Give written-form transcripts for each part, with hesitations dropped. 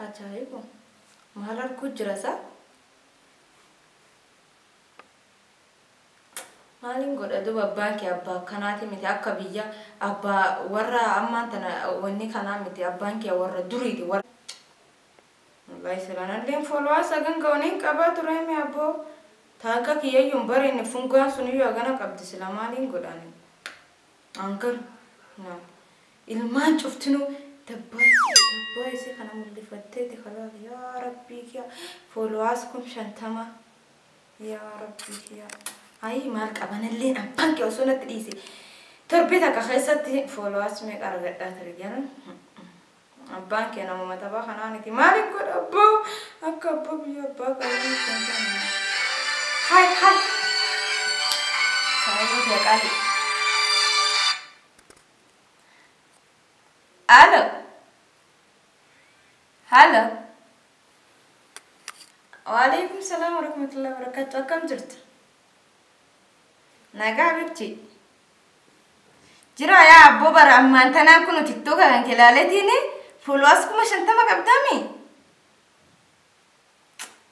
Ajaa'iba! Maal arguu jira isaa? Maaliin godha duuba abbaan kee abbaa akkanaati miti akka biyya abbaa warra ammaan tana wanni kanaa miti abbaan kee warra duriiti warra. Wallahi silanalleen followers gangawaniin qabaa ture mi abboo taaka kiyyayyuun bareenni fungaan sun iyyuu hagana qabdi sila maaliin godhani? Ankar na ilmaan cuftinuu dabbaa isii kana mul'ifatteeti kalaaf yaa rabbii kiyya followers kun 50 yaa rabbii kiyya. Ay maal qabanalleen abbaan kee osoo natti dhiise torbii takka keessatti followers meeqa argadhaa ture jedhan abbaan kee namuma taphaa kanaaniti maaliin godha abboo akka abbaa biyya abbaa qabanii hai sarayyoo beekaati. Halo waalaikum salaam warahmatullahi wabarakatuh. Akkam jirtu? Nagaa bibti jira yaa abboo bara ammaan tanaa kun TikTok kan kilaaletini followers kuma 50 qabdami.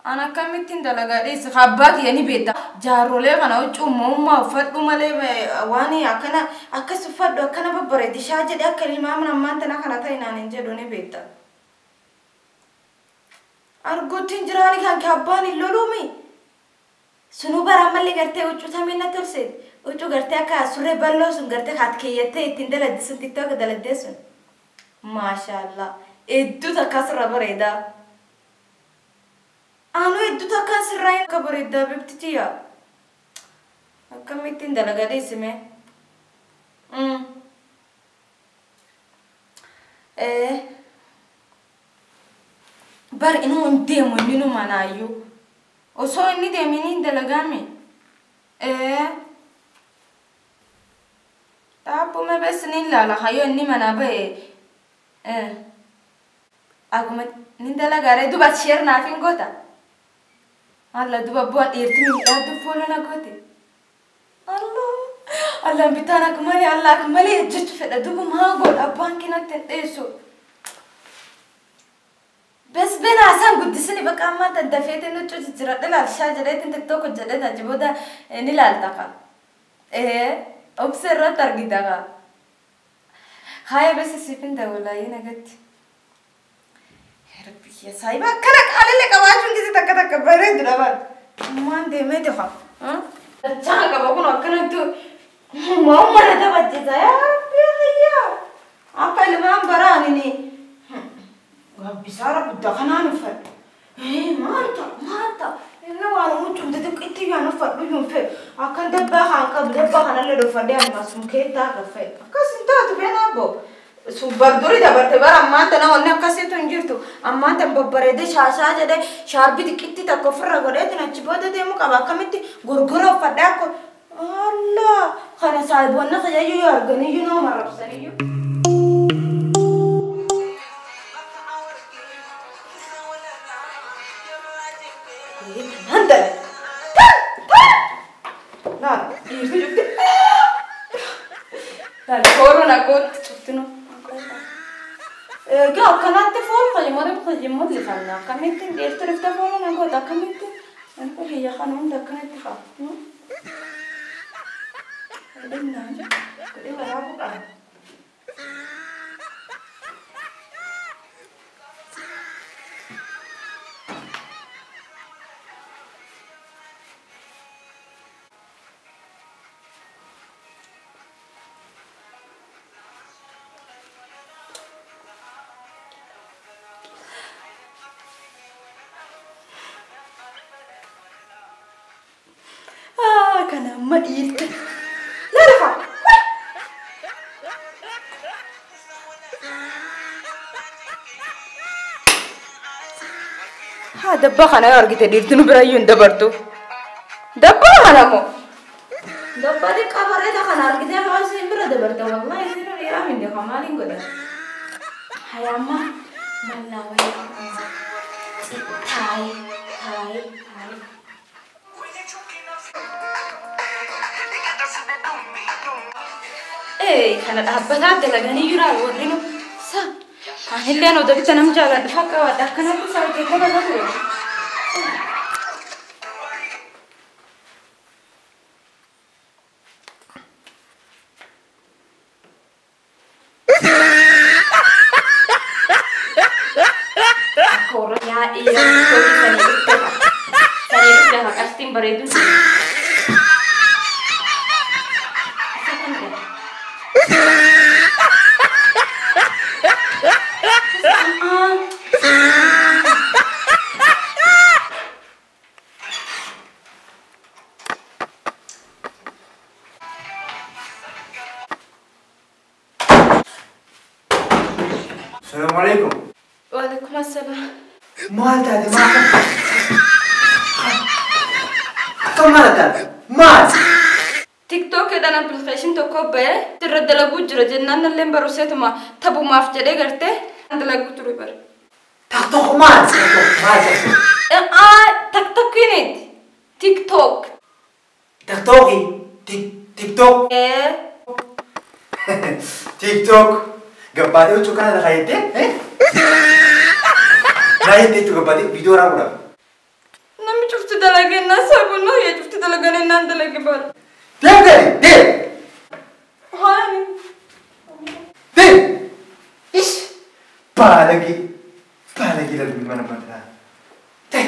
Ana kamittiin dalagaa dheessa abbaa kiyya ni beekta jaarrolee kana huccummaa uffadhu malee waan akkana akkas uffadhu akkana babbareedi shaa jedhe akka ilmaa ammaan tanaa kana ta'e naan hin jedhu ni beekta. Arguutiin jiraani kan abbaan hin lolumi. Sunu bara malli gartee huccuu tamina tolse huccuu gartee akka surree bal'oo sun gartee haat keeyyatee ittiin daladdisun TikTok daladdee sun maashaallah hedduu takka sirra bareeda. Anu hedduu takka sirra akka bareeda bibtitiya akkamittiin dalagaa deessime. Bar inuu hin deemu inni nu manaayyuu osoo inni deemini dalagame taapuma besni lala hayo inni mana bae aguma ni dalagare duba share naafin gota alla duba buat irtini adu follow na gote Allah bitana kumali Allah kumali jitu feda duba ma god abban kinate deso بس بين عسان قدسني بقى ما تدفيت إنه تجي تجرا لا الشاجرة أنت تتوقع جدة تجيبودا نلا التقى أبصر ترقي دعا هاي بس سيفين ده ولا ينقد يا ربي يا سايبا كرك على اللي كواجون كذي تكتك بريد ربان ما عندي ما تفهم تجاه كباكون أكنه تو ما هو مرة ده بتجي يا ربي يا أكل ما براني بسارة بدخنا نفر ما أنت إنه أنا مجمع تدك إنتي أنا نفر بيوم في أكن دبها أكن دبها أنا اللي رفضي أنا مسموم كيتا رفضي أكاس أنت تبين أبو سو بردوري دبرت بار أما أنت أنا ونا كاسي تنجرتو أما أنت ببرده شاشة جده شاربي دكتي تكفر رغده تنجبوده ديمو كبا كمتي غرغرة فداكو الله خنا سايبونا خجايو يارغني ينو مربسني يو كورونا كنت شفتنه جا كانت تفول خلي مر لفنا كميت دير تعرف تفول أنا قلت كميت أنا قلت هي خانم ده كانت تخاف بدنا نجا كده ولا بقى كان ما يلت لا هذا بقى أنا أرجع تدير تنبرايون دبرتو دبا أنا مو دبا دي كبره ده كان أرجع تيجي ما يصير برا دبرتو والله يصير ريا من ده كمالين كده هيا ما ملا ويا هاي كان الأبتات دلقاني يرى الورينو سا اللي أنا ودبت أنا مجالة الحق وده كان أبو سعيد كذا كذا. كورة يا إيه كورة ثانية لها أستين بريدو. السلام عليكم. وعليكم السلام. مال تادي مال. كم مال تادي؟ مال. تيك توك إذا أنا بالخيشين تكوبه ترد لقو جرا جنان اللي مبروسيت ما تبو ما في جدي قرته عند لقو ترويبر. تكتوك مال. تكتوك. تك توك ينيد. تيك توك. تكتوكي. تيك توك. تيك توك. قبادي وشو كان لخايته؟ لخايته شو قبادي فيديو رابورا. نمي شفت دلقة الناس أقول له يا شفت دلقة الناس دلقة بار. تلاقي دير. هاي. دير. إيش؟ بالغي لازم mana mana. Teh.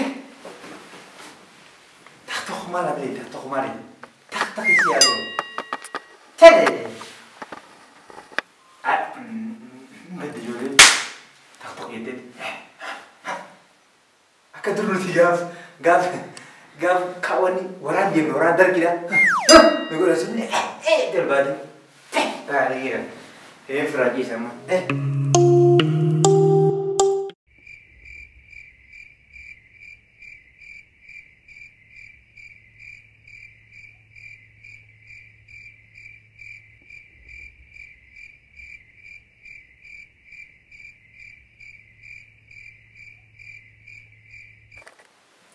Tak tahu kemana beli, tak tahu kemana. Tak isi aku. Teh. Nggak dijulin. Tak tahu itu. Akan turun gaf kawan ni orang dia orang dar kita. Nunggu rasanya terbalik. Lagi kan. Fragi sama.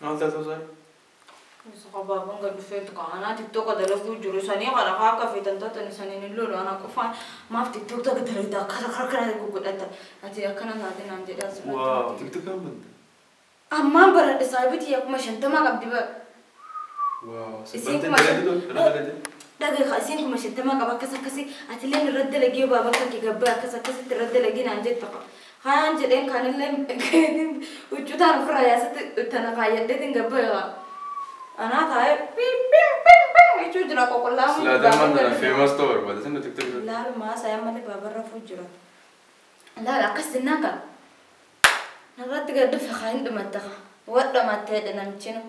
Alta tuh Sahabat bang gak bisa itu kan, anak TikTok ada lagu jurusannya karena kakak fitan tuh tadi sana ini dulu anak kufan maaf TikTok tuh kita lihat kara gue kuda tuh nanti akan nanti dah semua. Wow, TikTok apa? Amma berat sahabat ya aku masih entah mak abdi ber. Wow, sebentar itu, ada. Daga khasin aku masih entah mak abah kasih atilen rada lagi baba kaki gabah kasih rada lagi nanti tak. Kan jadi kan lem ujutan fraya tanah kaya dia tinggal bela. Anak saya ping itu jerak kok lama. Selatan mana famous tuh berapa? Ada sih TikTok. Lalu mas saya malah babar rafu jerak. Lalu akas dinaga. Narat tiga dua kain demat tak. Wad demat ada namcino.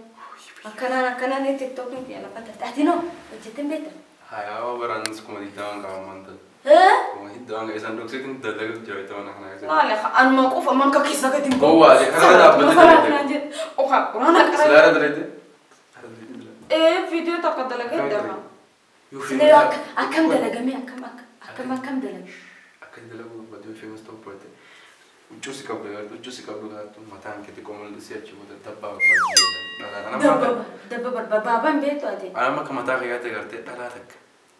Akanan ni TikTok ni dia lepas tadi no. Jadi beta. Hai, awak berani sekolah di tahun kawan tu. Itu angga isan dok sih kan dalam jauh itu anak anak. Lah, an mau kau faman kaki sakit tinggal. Oh, aja karena ada apa tu? Oh, kurang nak. Selera tu itu. Video tak ada lagi dah. Sudah akam dah lagi ni akam dah lagi. Akam dah lagi buat video famous tu buat. Ucus kabel tu mata angkat komel siapa cuba dabba. Dabba baba betul ada. Anak mak mata kaya terkarte tak.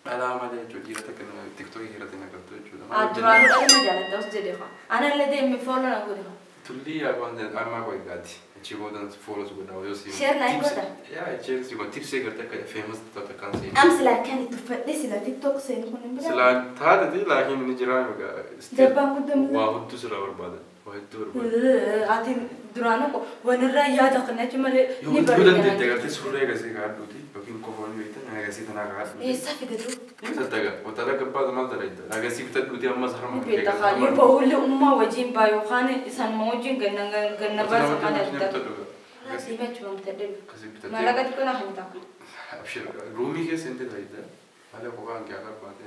Alam ada jadi kita kena TikTok kita kena kerja juga. Jualan ada majalah terus jadi kan. Anak lede mi follow aku deh. Tuli aku anda ama kau igati. Cibo dan follow juga dah. Share naik kota. Ya, share juga tips saya kerja kayak famous tu tak kan sih. Amslah kan itu sila TikTok saya ni pun berapa. Sila thada tu lah ini jiran juga. Dabba mudam. Wah, itu sudah berbeda. Wah, itu berbeda. Ati durana ko wanera ya dah kena cuma le. Ni bukan dia kerja suruh kasi kan tu ti. Tapi kau pun itu nak kasi tanah kan. Safi tu. Itu tak. Utara kepada mal terus. Agak sih kita tu dia mas haram. Beta kali baul umma wajib bayu khane isan mauji ganna bas khane kita. Kasih macam tadi. Malah kat kau nak hantar. Abshir. Rumi ke sente dah itu. Malah kau kan kaya apa?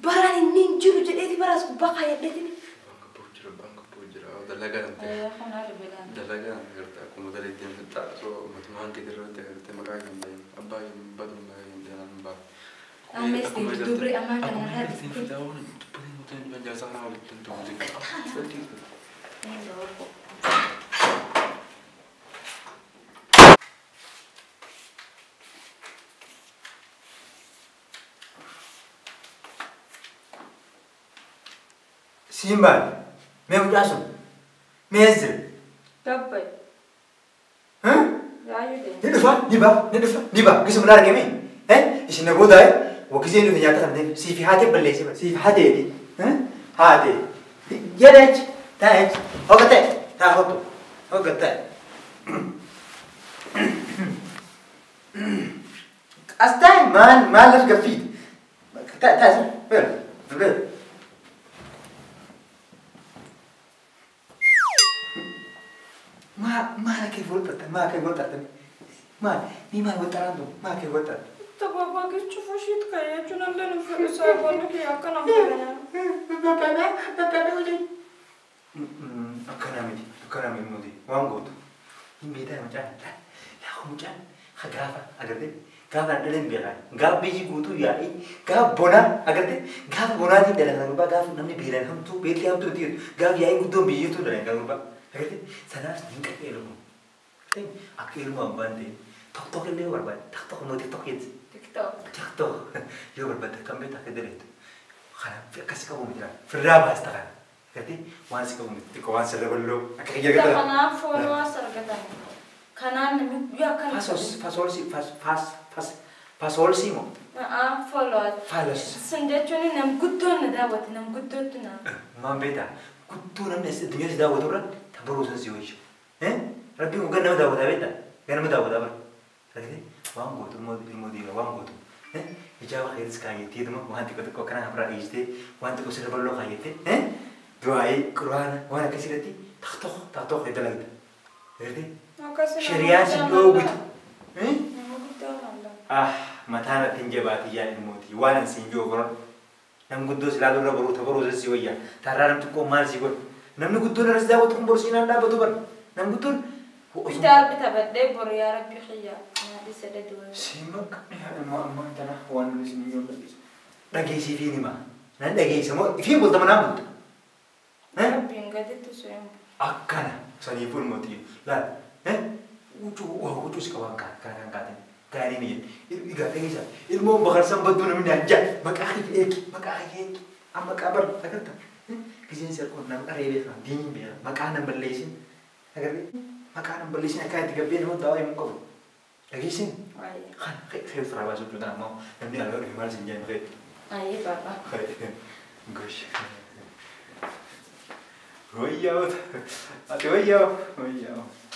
Barang ini juru jadi di baras kubah kaya deh. Bangka pujra. Dalaga nanti. Dalaga nanti. Aku modal itu yang kita so macam kita rute kita makan yang abah yang badu yang jalan bah. Ames di dubri aman kan ada. Aku tahu tu paling mudah yang jasa nak oleh tentu juga. Simban. مين بجاسم ميزل Gabbai. ها Yaayuu ندفع قسم نار كمين إيش نقول ده وكذي إنه يجاتك عندنا سيف هاتي بلّي سيف هاتي دي هاتي يدك تاج هو كتة تاخده هو كتة أستاي ما لف كفيد تاج بل ما لك يقول ما كي يقول ما مين ما يقول ترى ما كي يقول Tapapa que chufu shit kaya chunan le no fue sa bono que ya kana fena. أكنا مودي وانغوت يميدا مجان لا هو مجان خجافة أقدر غاف عندنا بيرا غاف بيجي غوتو ياي غاف بونا أقدر غاف بونا دي دلنا غربا غاف نمني بيرا هم تو بيتي هم تو دير غاف ياي غوتو بيجي تو دلنا غربا أقدر سناس نينك إلهم تين أكيد ما باندي تك اللي هو برباد تك مودي تكيت تك يو برباد كم بيت أقدرت خلاص في كسكة بوميترا في الرابع استغل كتي وانس كم تكوان سلبلو أكيد يا كده Kana follow sargatan. Kana ya kana. فاسول سيمو Follow. فالس Sendechuni nam gudon na dawat nam gudotna. ما بيتا كنتو نمس الدنيا سدا ودورا تبرو سنسيوش ربي مقنا مدا ودا بيتا كان مدا ودا بر لكن وان غوتو المودي وان غوتو إجابة خير سكايتي دم وان تكو كنا هبرا إيجتي وان تكو سربلو خايتي دعاء قرآن وانا كسيرتي تختخ يدلعت هردي شريعة سدوا بيت متانا تنجبات يا الموتي وانا سنجو قرآن نم قدوس لا دور برو تبرو زسيويا ترى نم تكو مال سيقول نم نقدون رزدا وتكون برسينا لا بدوبر نم قدون بتعرف بتبدأ برو يا ربي خيا نادي سددوا سيمك ما تنا وانا سنجو بس دقيسي فيني ما ندقيسي مو في بولت منامد ربي نقدر تسويهم أكنا سنيفون موتي لا وجو سكوان كان كاني مين إيجا إيجا المهم بخرسان بدون من الجا مكاخي هيك أما كابر أكنت كزين سيركون نام قريبة فان دين بيا مكانا بليسين أكري مكانا بليسين أكاد تجبين هو داوي مقبل لكيسين خان خير فرابا سوتو نامو نمني على رمال سنجان خير أيه بابا خير غش وياو أتوياو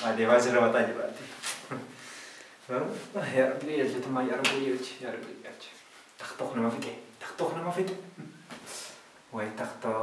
أدي واسر وتاجي باتي يا رب ليش تما يا رب يرج تختخنا ما فيك وي تختو